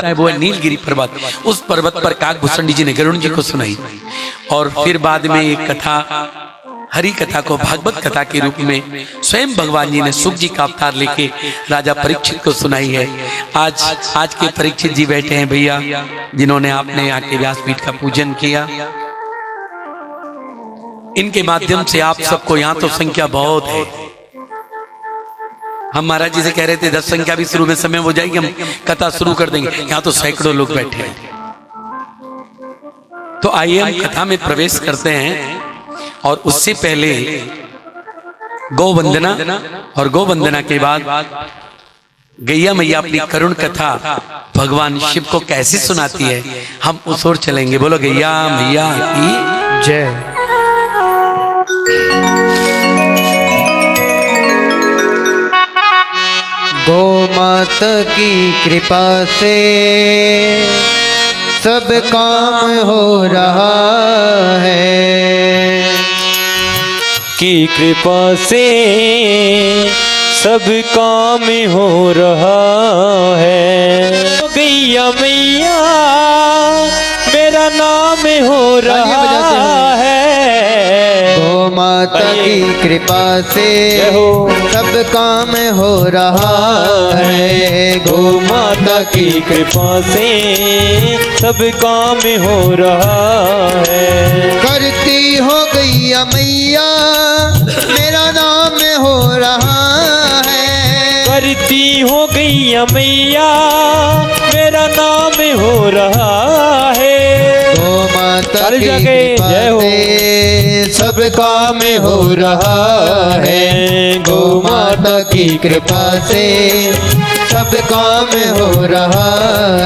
वो है नीलगिरी पर्वत। उस पर्वत पर काकभूषण जी ने गरुड़ जी को सुनाई और फिर बाद में एक कथा, हरि कथा को भागवत कथा के रूप में स्वयं भगवान जी ने सुख जी का अवतार लेके राजा परीक्षित को सुनाई है। आज के परीक्षित जी बैठे हैं भैया, जिन्होंने आपने आके व्यासपीठ का पूजन किया। इनके माध्यम से आप सबको यहाँ तो संख्या बहुत है। हम महाराज जी से कह रहे थे 10 संख्या भी शुरू में समय हो जाएगी, हम कथा शुरू कर देंगे। यहाँ तो सैकड़ों लोग बैठे हैं। तो आइए हम कथा में प्रवेश करते हैं। और उससे पहले गौवंदना, और गौवंदना के बाद गैया मैया अपनी करुण कथा भगवान शिव को कैसे सुनाती है, हम उस ओर चलेंगे। बोलो गैया मैया की जय। गौ माता की कृपा से सब काम हो रहा है, की कृपा से सब काम हो रहा है। गैया मैया मेरा नाम हो रहा है। गौ माता की कृपा से सब काम हो रहा है। गौ माता की कृपा से सब काम हो रहा है। करती हो गैया मैया मेरा नाम हो रहा है। करती हो गैया मैया मेरा नाम हो रहा है। गौ माता की कृपा से सब काम हो रहा है। गौ माता की कृपा से सब काम हो रहा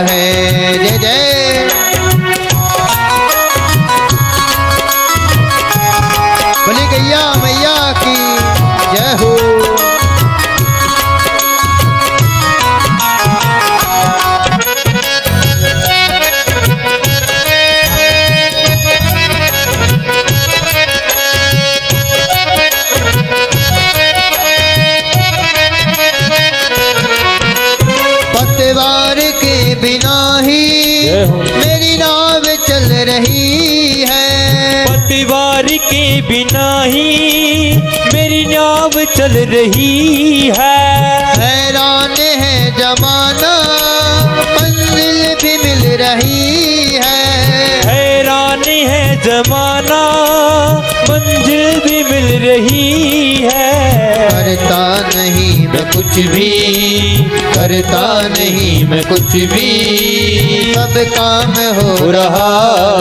है। जय जय बोली गैया मैया की जय हो। पतवार के बिना ही मेरी नाव चल रही है। पतवार के बिना ही मेरी नाव चल रही है। हैरान है जमाना मंजिल भी मिल रही है। हैरान है जमाना मंजिल भी मिल रही है। करता नहीं मैं कुछ भी, करता नहीं मैं कुछ भी, सब काम हो रहा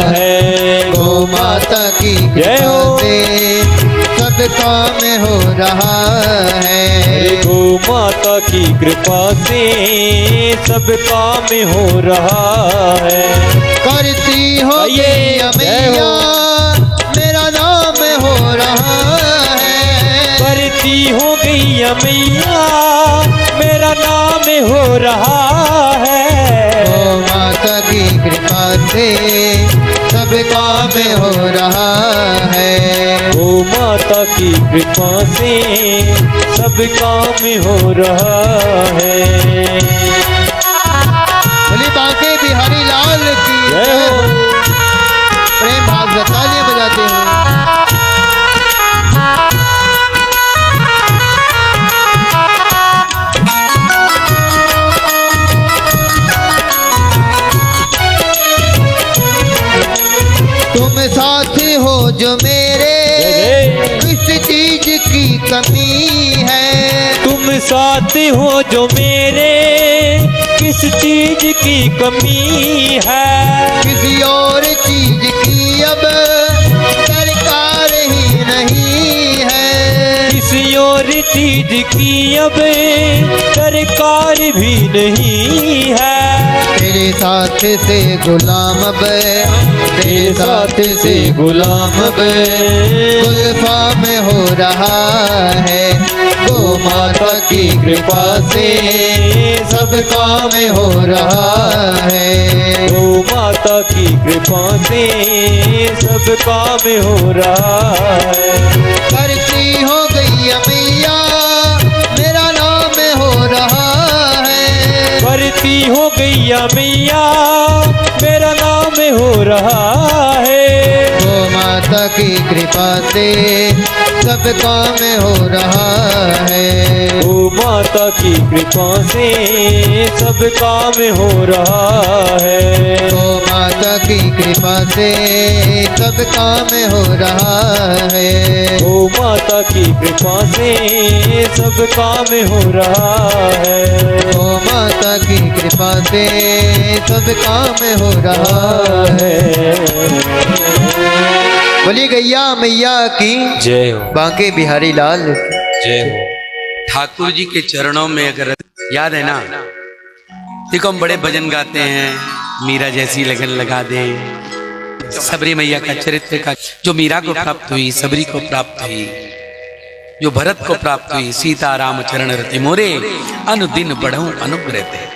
है। गौ माता की कृपा से सब काम हो रहा है। गौ माता की कृपा से सब काम हो रहा है। करती हो गैया मैया मेरा नाम हो रहा है। करती हो गैया मैया मेरा नाम हो रहा है। गौ माता की कृपा से सब काम हो रहा है। गौ माता की कृपा से सब काम हो रहा है। बोली बांके बिहारी लाल की जय हो। प्रेम भाव से तालियां बजाते हैं। तुम साथी हो जो मेरे, किस चीज की कमी है। तुम साथ हो जो मेरे, किस चीज की कमी है। किसी और चीज की अब दरकार ही नहीं है। किसी और चीज की अब दरकार भी नहीं है। तेरे साथ से गुलाम अब, तेरे साथ से गुलाम अब गुल्फा में हो रहा है। गौ माता की कृपा से सब काम हो रहा है। गौ माता की कृपा से सब काम हो रहा है। करती हो गैया मैया मेरा नाम हो रहा है। की हो गैया मैया मेरा नाम हो रहा है। गौ माता की कृपा से सब काम हो रहा है। गौ माता की कृपा से सब काम हो रहा है। गौ माता की कृपा से सब काम हो रहा है। गौ माता की कृपा से सब काम हो रहा है। गौ माता की कृपा से सब काम हो रहा है। बोली गैया मैया की जय हो। बांके बिहारी लाल जय हो। ठाकुर जी के चरणों में अगर याद है ना, देखो हम बड़े भजन गाते हैं, मीरा जैसी लगन लगा दे, सबरी मैया का चरित्र का जो मीरा को प्राप्त हुई, सबरी को प्राप्त हुई, जो भरत को प्राप्त हुई, सीता राम चरण रति मोरे अनुदिन बढ़ऊं अनुग्रह ते,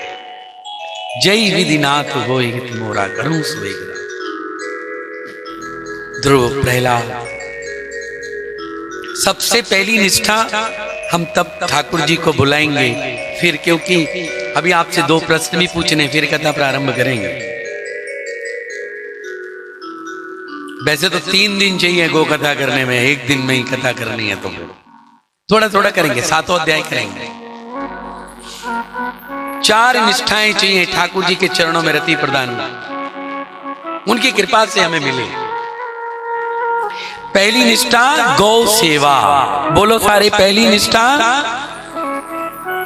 जय विधिनाथ होय हित मोरा करूं सुवेग। ध्रुव प्रहलाद सबसे पहली निष्ठा हम तब ठाकुर जी को बुलाएंगे फिर, क्योंकि अभी आपसे 2 प्रश्न भी पूछने फिर कथा प्रारंभ करेंगे। वैसे तो 3 दिन चाहिए गो कथा करने में, 1 दिन में ही कथा करनी है, तो थोड़ा थोड़ा करेंगे, 7वां अध्याय करेंगे। 4 निष्ठाएं चाहिए ठाकुर जी के चरणों में रति प्रदान, उनकी कृपा से हमें मिले। पहली निष्ठा गौ सेवा, बोलो सारे पहली निष्ठा।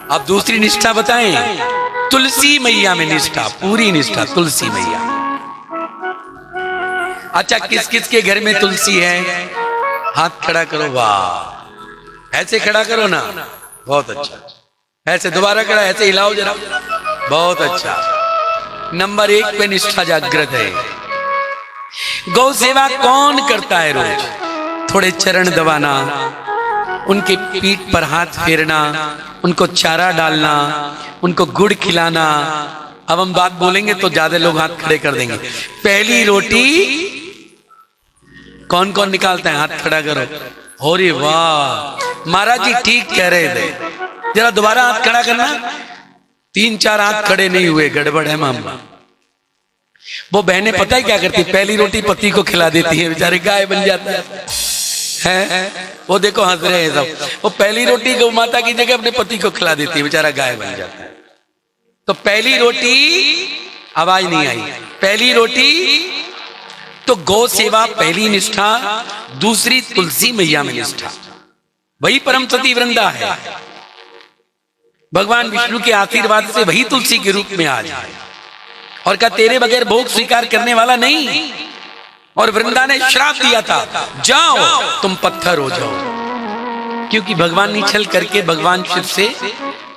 अब दूसरी निष्ठा बताएं, तुलसी मैया में निष्ठा, पूरी निष्ठा तुलसी मैया। अच्छा, किस किस के घर में तुलसी है? हाथ खड़ा करो। वाह, ऐसे खड़ा करो ना, बहुत अच्छा। ऐसे दोबारा खड़ा, ऐसे हिलाओ जरा, बहुत अच्छा। नंबर 1 पे निष्ठा जागृत है। गौ सेवा कौन करता है रोज? थोड़े चरण दबाना, उनके पीठ पर हाथ फेरना, उनको चारा डालना, उनको गुड़ खिलाना। अब हम बात बोलेंगे तो ज्यादा लोग हाथ खड़े कर देंगे। पहली रोटी कौन कौन निकालता है? हाथ खड़ा करो। अरे वाह, महाराज जी ठीक कह रहे थे, जरा दोबारा हाथ खड़ा करना। 3-4 हाथ खड़े नहीं हुए, गड़बड़ है मामला। वो बहनें पता है क्या करती? पहली रोटी पति को खिला देती है, बेचारे गाय बन जाता है। वो देखो हंस रहे हैं सब। वो पहली रोटी गौ माता की जगह अपने पति को खिला देती है, बेचारा गाय बन जाता है। तो पहली रोटी, आवाज नहीं आई, पहली रोटी तो गौ सेवा पहली निष्ठा। दूसरी तुलसी मैया में निष्ठा, वही परम सती वृंदा है। भगवान विष्णु के आशीर्वाद से वही तुलसी के रूप में आ जाए और कहा तेरे बगैर भोग स्वीकार करने वाला नहीं। और वृंदा ने श्राप दिया था, जाओ तुम पत्थर हो जाओ, क्योंकि भगवान ने छल करके भगवान शिव से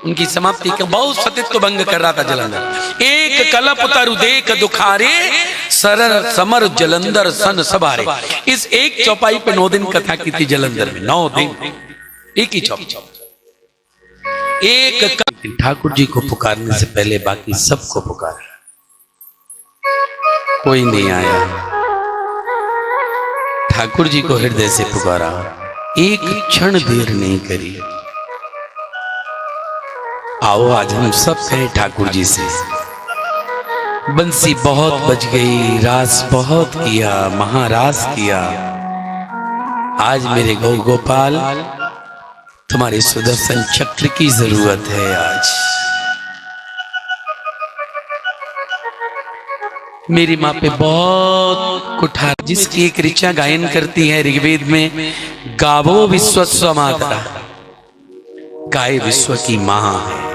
उनकी समाप्ति का बहुत सतित्व भंग कर रहा था जलंधर। एक कलप तरु देख दुखारे सरर समर जलंधर सन सवारे। इस एक चौपाई पे 9 दिन कथा की थी जलंधर में, 9 दिन एक ही चौपाई। एक ठाकुर जी को पुकारने से पहले बाकी सबको पुकारा, कोई नहीं आया। ठाकुर जी को हृदय से पुकारा, एक क्षण देर नहीं करी। आओ आज हम सब कहें ठाकुर जी से, बंसी बहुत बज गई, रास बहुत किया, महारास किया। आज मेरे गौ गोपाल तुम्हारे सुदर्शन चक्र की जरूरत है। आज मेरी माँ पे बहुत कुठार, जिसकी एक ऋचा गायन करती है ऋग्वेद में, गावो विश्वस्व मातरा, गाय विश्व की माँ है।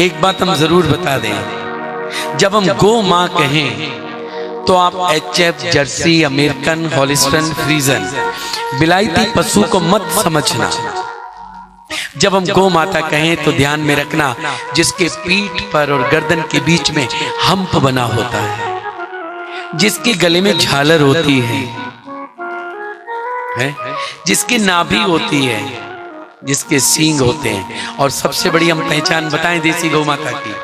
एक बात हम जरूर बता दें, जब हम गो माँ कहें तो आप HF, जर्सी, अमेरिकन, हॉलिस्टन, फ्रीजन, बिलायती पशु को मत समझना। जब हम गौ माता कहें तो ध्यान में रखना, जिसके पीठ पर और गर्दन के बीच में हम्प बना होता है, जिसके गले में झालर होती है? जिसकी नाभि होती है, जिसके सींग होते हैं। और सबसे बड़ी हम पहचान बताएं देसी गौ माता की,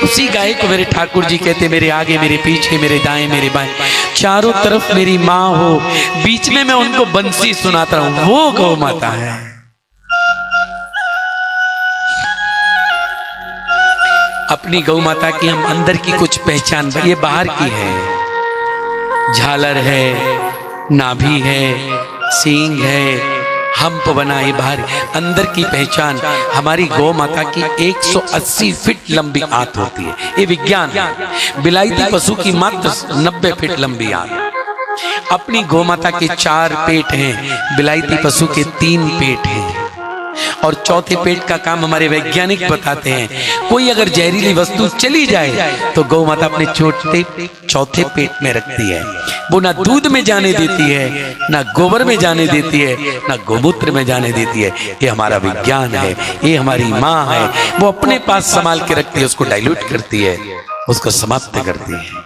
उसी गाय को मेरे ठाकुर जी कहते, मेरे आगे, मेरे पीछे, मेरे दाएं, मेरे बाएं, चारों तरफ मेरी माँ हो, बीच में मैं उनको बंसी सुनाता हूं, वो गौ माता है। अपनी गौ माता की हम अंदर की कुछ पहचान, ये बाहर की है, झालर है, नाभि है, सींग है, हम्प बना है बाहर, अंदर की पहचान हमारी गौ माता की 180 फीट लंबी आंत होती है। ये विज्ञान है। बिलायती पशु की मात्र 90 फीट लंबी आंत। अपनी गौ माता के 4 पेट हैं, बिलायती पशु के 3 पेट हैं। और चौथे पेट का काम हमारे वैज्ञानिक बताते हैं, कोई अगर जहरीली वस्तु चली जाए तो गौ माता अपने चौथे पेट में रखती है। वो ना दूध में जाने देती है, ना गोबर में जाने देती है, ना गोमूत्र में जाने देती है। ये हमारा विज्ञान है, ये हमारी माँ है। वो अपने पास संभाल के रखती है, उसको डाइल्यूट करती है, उसको समाप्त करती है।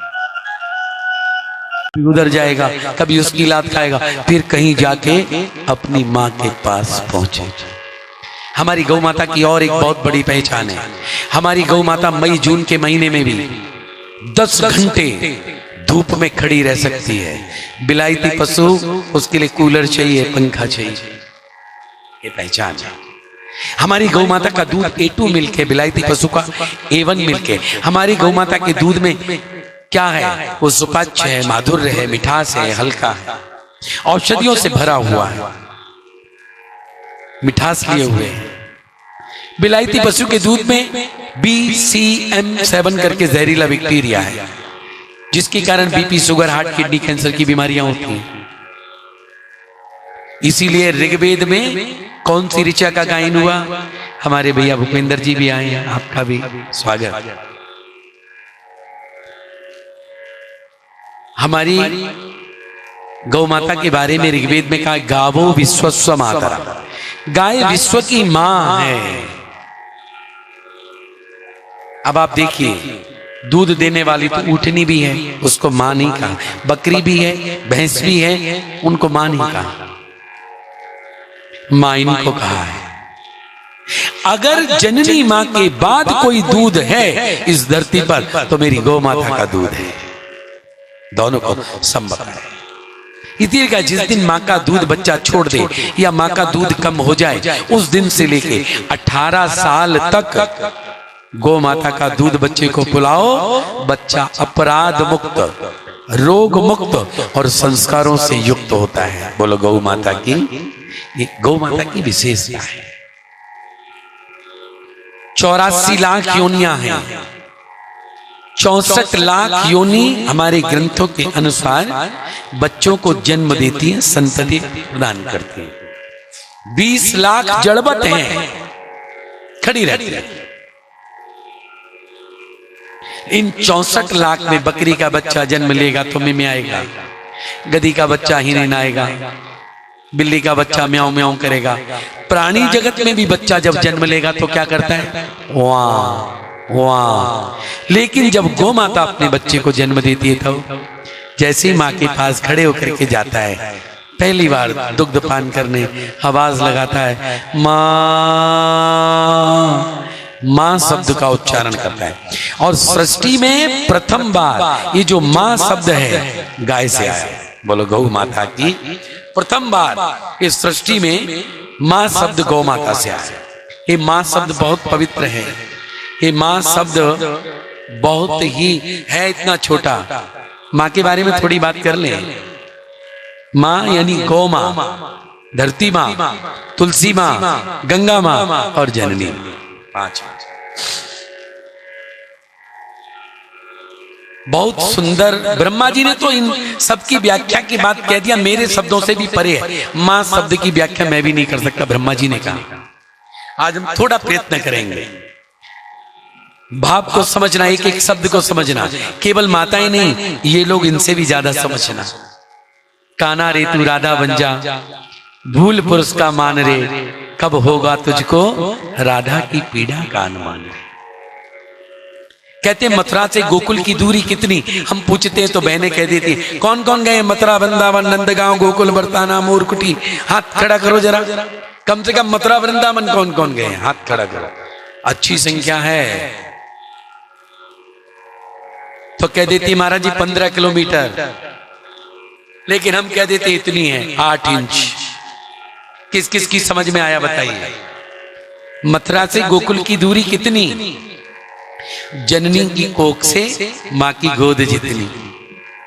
उधर जाएगा, कभी उसकी लात खाएगा, फिर कहीं जाके अपनी माँ के पास पहुंचे। हमारी गौ माता की और एक बहुत बड़ी पहचान है, हमारी गौ माता मई जून के महीने में भी 10 घंटे धूप में खड़ी रह सकती है। बिलायती पशु, उसके लिए कूलर चाहिए, पंखा चाहिए, ये पहचान है। हमारी गौ माता का दूध A2 मिल्क है, बिलायती पशु का A1 मिल्क है। हमारी गौ माता के दूध में क्या है? वो सुपाच्य है, माधुर्य है, मिठास है, हल्का है, औषधियों से भरा हुआ है, मिठास लिए हुए हैं। बिलायती पशु के दूध में BCM7 करके जहरीला बैक्टीरिया है, जिसके कारण BP, sugar, heart, kidney cancer की बीमारियां होती हैं। इसीलिए ऋग्वेद में कौन सी ऋचा का गायन हुआ? हमारे भैया भूपेंद्र जी भी आए हैं, आपका भी स्वागत। हमारी गौ माता के बारे में ऋग्वेद में कहा, गावो विश्वस्व मातरा, गाय विश्व की मां है। अब आप देखिए, दूध देने वाली तो ऊँटनी भी है, उसको मां नहीं कहा, बकरी भी है, भैंस भी है, उनको मां नहीं कहा, मां इनको कहा है। अगर जननी मां के बाद कोई दूध है इस धरती पर तो मेरी गौ माता का दूध है। दोनों को संभव है। इसी का जिस दिन माँ का दूध बच्चा छोड़ दे या माँ का दूध कम हो जाए, उस दिन से लेके 18 साल तक गौ माता का दूध बच्चे को पिलाओ। बच्चा अपराध मुक्त, रोग मुक्त और संस्कारों से युक्त होता है। बोलो गौ माता की, ये गौ माता की विशेषता है। 84 लाख योनियां हैं, 64 लाख योनि हमारे ग्रंथों के अनुसार बच्चों को जन्म देती है, संतति प्रदान करती है। 20 लाख जड़बत हैं, खड़ी रहती है। इन 64 लाख में बकरी का बच्चा जन्म लेगा तो में आएगा, गधी का बच्चा हिरन आएगा, बिल्ली का बच्चा म्याऊं म्याऊं करेगा। प्राणी जगत में भी बच्चा जब जन्म लेगा तो क्या करता है? वाह वाह। लेकिन जब गौ माता अपने बच्चे को जन्म देती है तो जैसे ही माँ के पास खड़े होकर के जाता है, पहली बार दुग्ध पान करने आवाज लगाता है, माँ, माँ शब्द का उच्चारण करता है। और सृष्टि में प्रथम बार ये जो माँ शब्द है गाय से आया है। बोलो गौ माता की, प्रथम बार इस सृष्टि में माँ शब्द गौ माता से आया। ये माँ शब्द बहुत पवित्र है। ये माँ शब्द बहुत ही है, इतना छोटा। माँ के बारे में थोड़ी बात कर लें। माँ यानी गौ माँ, धरती माँ, तुलसी माँ, गंगा माँ और जननी। 5 बहुत सुंदर। ब्रह्मा जी ने तो इन सबकी व्याख्या की बात कह दिया, मेरे शब्दों से भी परे है। माँ शब्द की व्याख्या मैं भी नहीं कर सकता, ब्रह्मा जी ने कहा। आज हम थोड़ा प्रयत्न करेंगे भाव को समझना, एक एक शब्द को समझना। केवल माताएं नहीं, ये लोग इनसे भी ज्यादा समझना। काना रे तू राधा बन जा, भूल पुरुष का मान रे, कब होगा तुझको राधा की पीड़ा का अनुमान रे। कहते मथुरा से गोकुल की दूरी कितनी? हम पूछते हैं तो बहनें कह देती, कौन कौन गए मथुरा, वृंदावन, नंदगांव, गोकुल, बरसाना, मोरकुटी? हाथ खड़ा करो जरा, कम से कम मथुरा वृंदावन कौन कौन गए? हाथ खड़ा करो। अच्छी संख्या है। तो कह देती महाराज जी 15 किलोमीटर, लेकिन हम कह देते इतनी है, 8 इंच। किस किस की समझ में आया बताइए? मथुरा से गोकुल की दूरी कितनी? जननी की कोख से माँ की गोद जितनी।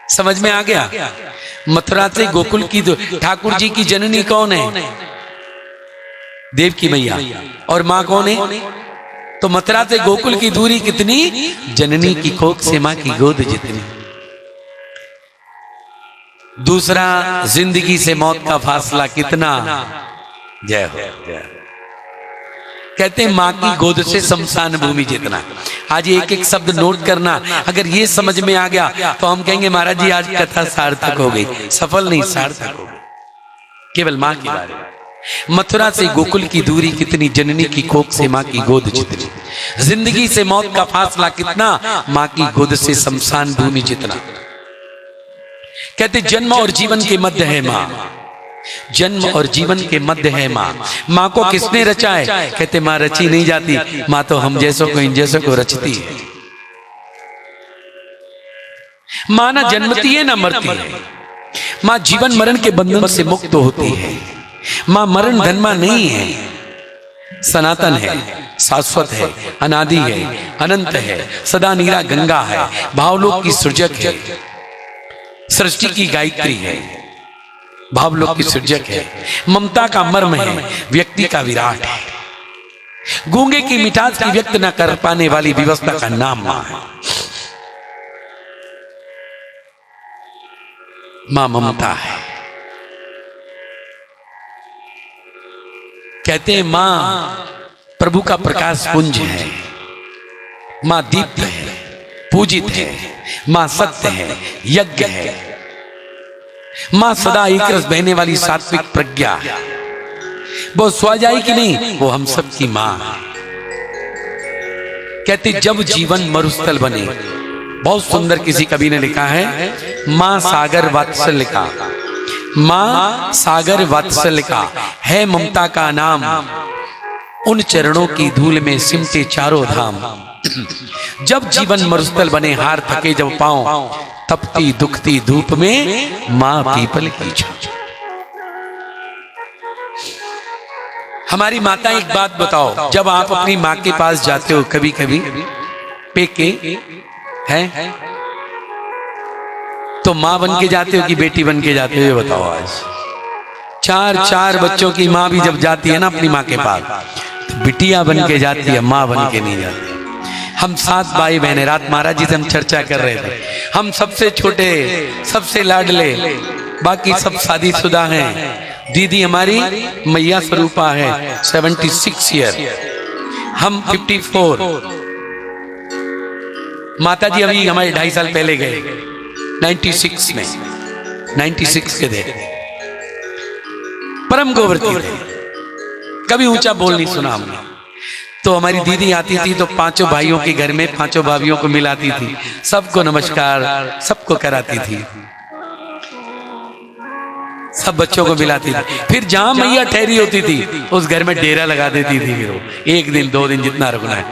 समझ में आ गया? मथुरा से गोकुल की ठाकुर जी की जननी कौन है? देव की मैया। और माँ कौन है? तो मथुरा से गोकुल की दूरी कितनी? जननी की कोख से माँ की गोद जितनी। दूसरा, जिंदगी से मौत का फासला कितना? जय हो, जय हो। कहते हैं माँ की गोद से शमशान भूमि जितना। आज एक एक शब्द नोट करना, अगर ये समझ में आ गया तो हम कहेंगे महाराज जी आज कथा सार्थक हो गई। सफल नहीं, सार्थक हो गई। केवल माँ के बारे में। मथुरा से गोकुल की दूरी कितनी? जननी की कोख से माँ की गोद जितनी। जिंदगी से मौत का फासला कितना? माँ की गोद से शमशान भूमि जितना। कहते जन्म और जीवन के मध्य है माँ, जन्म और जीवन के मध्य है माँ। माँ को किसने रचा है? कहते माँ रची नहीं जाती, माँ तो हम जैसों को, इन जैसों को रचती है। माँ ना जन्मती है ना मरती है। माँ जीवन मरण के बंधन से मुक्त होती है। माँ मरण धन्मा नहीं है, सनातन है, शाश्वत है, अनादि है, अनंत है, सदा नीरा गंगा है, भावलोक की सृजक है, सृष्टि की गायत्री है, भावलोक की सृजक है, ममता का मर्म है, व्यक्ति का विराट है। गूंगे की मिठास की व्यक्त न कर पाने वाली व्यवस्था का नाम मां है। मां ममता है। कहते हैं मां प्रभु का प्रकाश पुंज है, मां दीप्त है, पूजित है, मां सत्य है, यज्ञ है, मां सदा एक रस बहने वाली सात्विक प्रज्ञा है। वो स्वाध्यायी की नहीं, वो हम सब की मां। कहते जब जीवन मरुस्थल बने, बहुत सुंदर किसी कवि ने लिखा है, मां सागर वात्सल्य का, मां सागर वात्सल्य का है ममता का नाम, उन चरणों की धूल में सिमटे चारों धाम। जब जीवन मरुस्थल बने, हार थके जब पांव, तपती दुखती धूप में मां पीपल की छांव। हमारी माता, एक बात बताओ, जब आप अपनी मां के पास जाते हो कभी कभी पेके हैं, तो मां बन के जाते हो कि बेटी बन के जाते हो? ये बताओ। आज चार बच्चों की मां भी जब जाती है ना अपनी मां के पास, तो बिटिया बन के जाती है, मां बन के नहीं जाती। हम 7 भाई बहन, रात महाराज जी से हम चर्चा कर रहे थे, हम सबसे छोटे, सबसे लाडले, बाकी सब शादीशुदा हैं। दीदी हमारी मैया स्वरूपा है 76 ईयर, हम 54। माता जी अभी हमारे 2.5 साल पहले गए, 96 में, 96 के थे, परम गोवर्ती थे, कभी ऊंचा बोल नहीं सुना हमने। तो हमारी दीदी आती थी तो 5 भाइयों के घर में 5 भाभियों को मिलाती थी, सबको नमस्कार, सबको कराती थी, सब बच्चों को मिलाती थी। फिर जहां मैया ठहरी होती थी उस घर में डेरा लगा देती थी। फिर वो 1 दिन 2 दिन जितना रुकना है,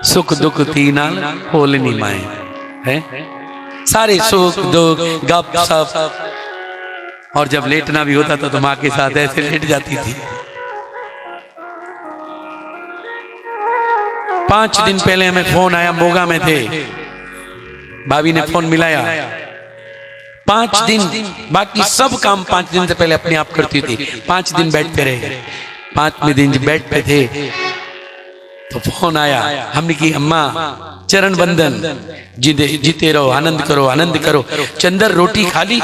सुख दुख तीना होलनी माए है, सारे सुख दुख गप सप। और जब लेटना भी होता तो माँ के साथ ऐसे लेट जाती थी। 5 दिन पहले हमें फोन आया, मोगा में थे, भाभी ने फोन मिलाया। 5 दिन, बाकी सब काम 5 दिन से पहले अपने आप करती थी। 5 दिन बेड पे रहे, 5वें दिन बेड पे थे तो फोन आया। हमने की अम्मा चरण बंदन, जीते रहो, आनंद करो, आनंद करो। चंदर रोटी खा ली?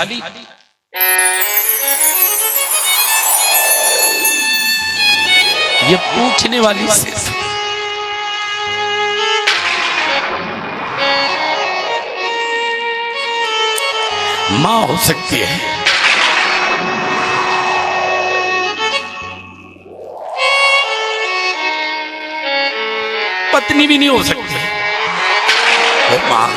ये पूछने वाली से मां हो सकती है, पत्नी भी नहीं हो सकती, वो मां।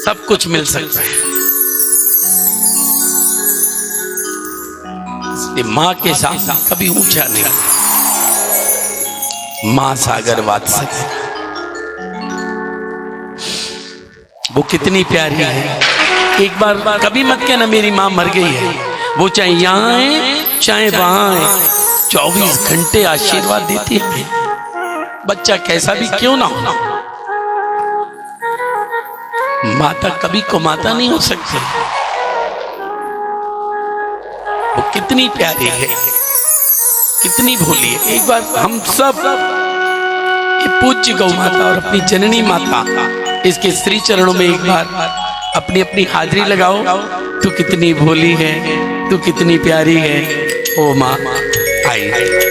सब कुछ मिल सकता है। इसलिए माँ के सामने कभी ऊंचा नहीं। माँ सागर वात्सल्य, वो कितनी प्यारी है। एक बार कभी मत कहना मेरी माँ मर गई है। वो चाहे यहाँ है चाहे वहां है, 24 घंटे आशीर्वाद देती है। बच्चा कैसा भी क्यों ना हो, माता कभी कुमाता नहीं हो सकती। वो कितनी प्यारी है, कितनी भोली है। एक बार हम सब ये पूज्य गौ माता और अपनी जननी माता इसके श्री चरणों में एक बार अपनी अपनी हाजिरी लगाओ। तू कितनी भोली है, तू कितनी प्यारी है, ओ माँ आई।